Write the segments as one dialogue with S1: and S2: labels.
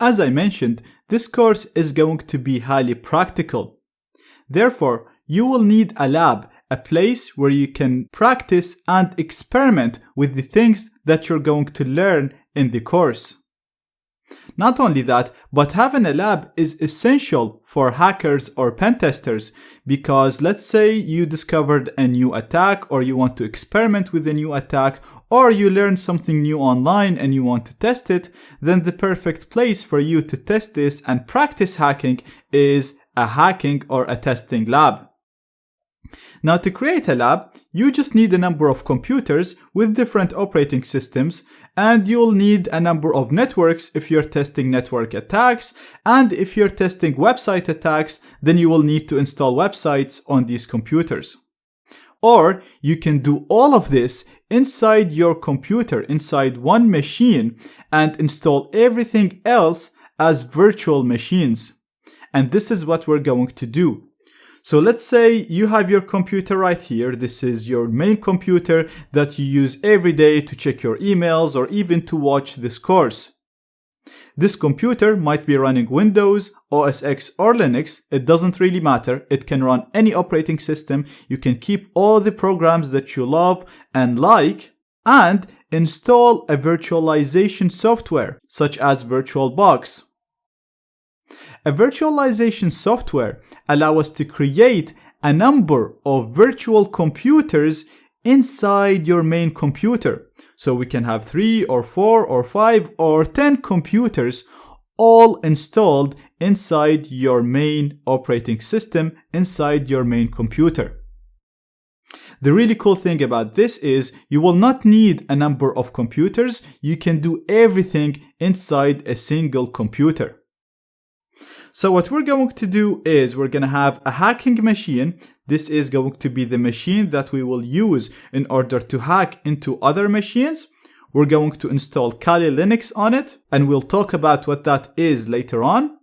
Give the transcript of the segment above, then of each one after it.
S1: As I mentioned, this course is going to be highly practical. Therefore, you will need a lab, a place where you can practice and experiment with the things that you're going to learn in the course. Not only that, but having a lab is essential for hackers or pen testers, because let's say you discovered a new attack, or you want to experiment with a new attack, or you learned something new online and you want to test it, then the perfect place for you to test this and practice hacking is a hacking or a testing lab. Now, to create a lab, you just need a number of computers with different operating systems, and you'll need a number of networks if you're testing network attacks, and if you're testing website attacks, then you will need to install websites on these computers. Or you can do all of this inside your computer, inside one machine, and install everything else as virtual machines. And this is what we're going to do. So let's say you have your computer right here. This is your main computer that you use every day to check your emails or even to watch this course. This computer might be running Windows, OS X or Linux. It doesn't really matter. It can run any operating system. You can keep all the programs that you love and like, and install a virtualization software such as VirtualBox. A virtualization software allows us to create a number of virtual computers inside your main computer. So we can have 3 or 4 or 5 or 10 computers all installed inside your main operating system, inside your main computer. The really cool thing about this is you will not need a number of computers. You can do everything inside a single computer. So what we're going to do is we're going to have a hacking machine. This is going to be the machine that we will use in order to hack into other machines. We're going to install Kali Linux on it, and we'll talk about what that is later on.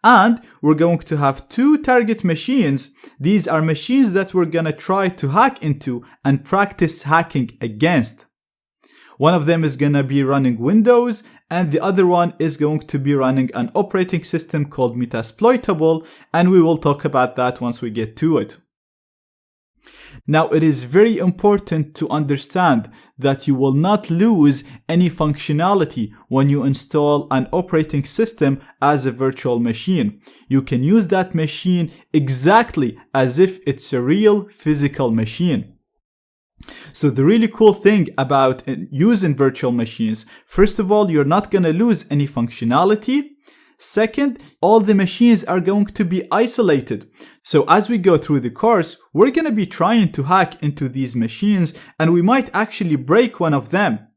S1: And we're going to have 2 target machines. These are machines that we're going to try to hack into and practice hacking against. One of them is going to be running Windows, and the other one is going to be running an operating system called Metasploitable, and we will talk about that once we get to it. Now, it is very important to understand that you will not lose any functionality when you install an operating system as a virtual machine. You can use that machine exactly as if it's a real physical machine. So the really cool thing about using virtual machines, first of all, you're not going to lose any functionality. Second, all the machines are going to be isolated. So as we go through the course, we're going to be trying to hack into these machines, and we might actually break one of them.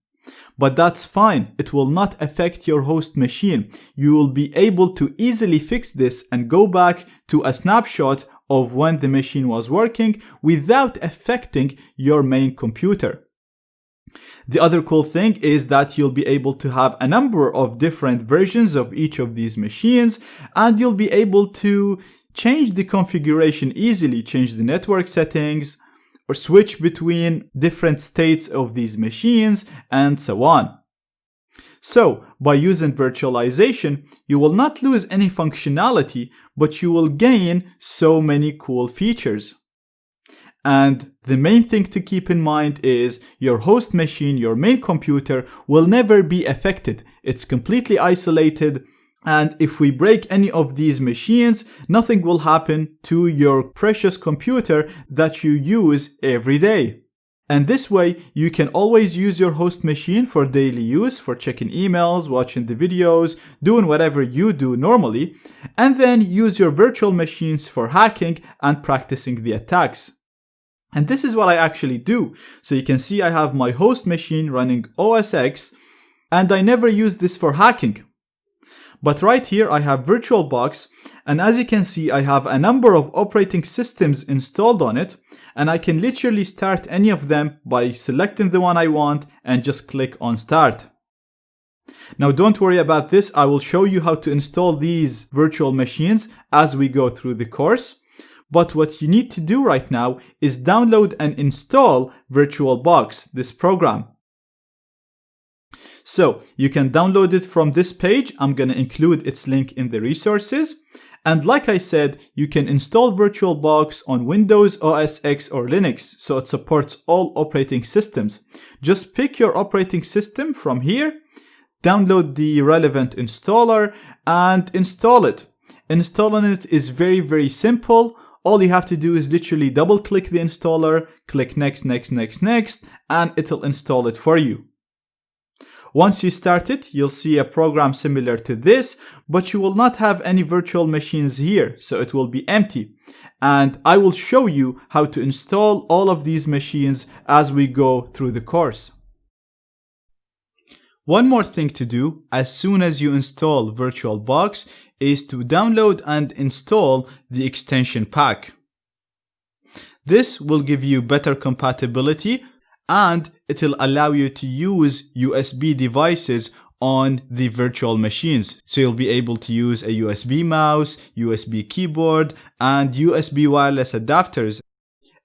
S1: But that's fine. It will not affect your host machine. You will be able to easily fix this and go back to a snapshot of when the machine was working without affecting your main computer. The other cool thing is that you'll be able to have a number of different versions of each of these machines, and you'll be able to change the configuration easily, change the network settings, or switch between different states of these machines, and so on. So, by using virtualization, you will not lose any functionality, but you will gain so many cool features. And the main thing to keep in mind is your host machine, your main computer, will never be affected. It's completely isolated. And if we break any of these machines, nothing will happen to your precious computer that you use every day. And this way, you can always use your host machine for daily use, for checking emails, watching the videos, doing whatever you do normally, and then use your virtual machines for hacking and practicing the attacks. And this is what I actually do. So you can see I have my host machine running OS X, and I never use this for hacking. But right here I have VirtualBox, and as you can see I have a number of operating systems installed on it, and I can literally start any of them by selecting the one I want and just click on start. Now don't worry about this, I will show you how to install these virtual machines as we go through the course. But what you need to do right now is download and install VirtualBox, this program. So you can download it from this page. I'm going to include its link in the resources. And like I said, you can install VirtualBox on Windows, OS X, or Linux, so it supports all operating systems. Just pick your operating system from here, download the relevant installer, and install it. Installing it is very, very simple. All you have to do is literally double click the installer, click next, next, next, next, and it'll install it for you. Once you start it, you'll see a program similar to this, but you will not have any virtual machines here, so it will be empty. And I will show you how to install all of these machines as we go through the course. One more thing to do as soon as you install VirtualBox is to download and install the extension pack. This will give you better compatibility and it'll allow you to use USB devices on the virtual machines. So you'll be able to use a USB mouse, USB keyboard, and USB wireless adapters.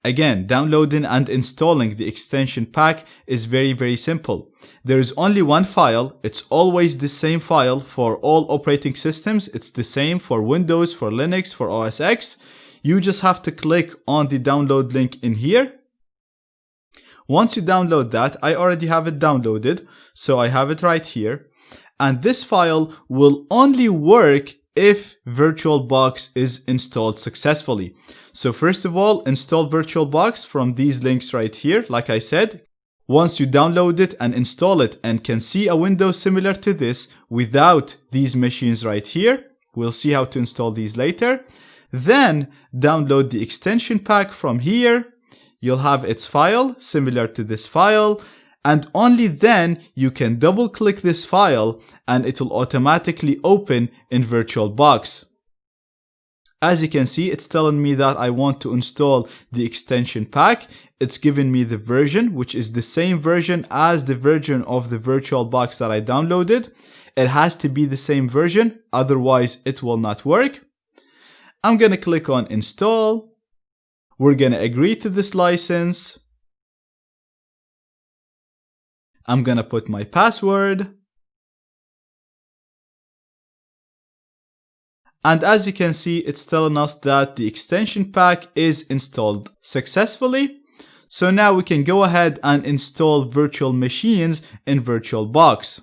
S1: Again, downloading and installing the extension pack is very, very simple. There is only one file. It's always the same file for all operating systems. It's the same for Windows, for Linux, for OS X. You just have to click on the download link in here. Once you download that, I already have it downloaded, so I have it right here. And this file will only work if VirtualBox is installed successfully. So first of all, install VirtualBox from these links right here, like I said. Once you download it and install it and can see a window similar to this without these machines right here, we'll see how to install these later. Then download the extension pack from here. You'll have its file similar to this file, and only then you can double click this file and it will automatically open in VirtualBox. As you can see, it's telling me that I want to install the extension pack. It's giving me the version, which is the same version as the version of the VirtualBox that I downloaded. It has to be the same version, otherwise it will not work. I'm going to click on install. We're going to agree to this license. I'm going to put my password. And as you can see, it's telling us that the extension pack is installed successfully. So now we can go ahead and install virtual machines in VirtualBox.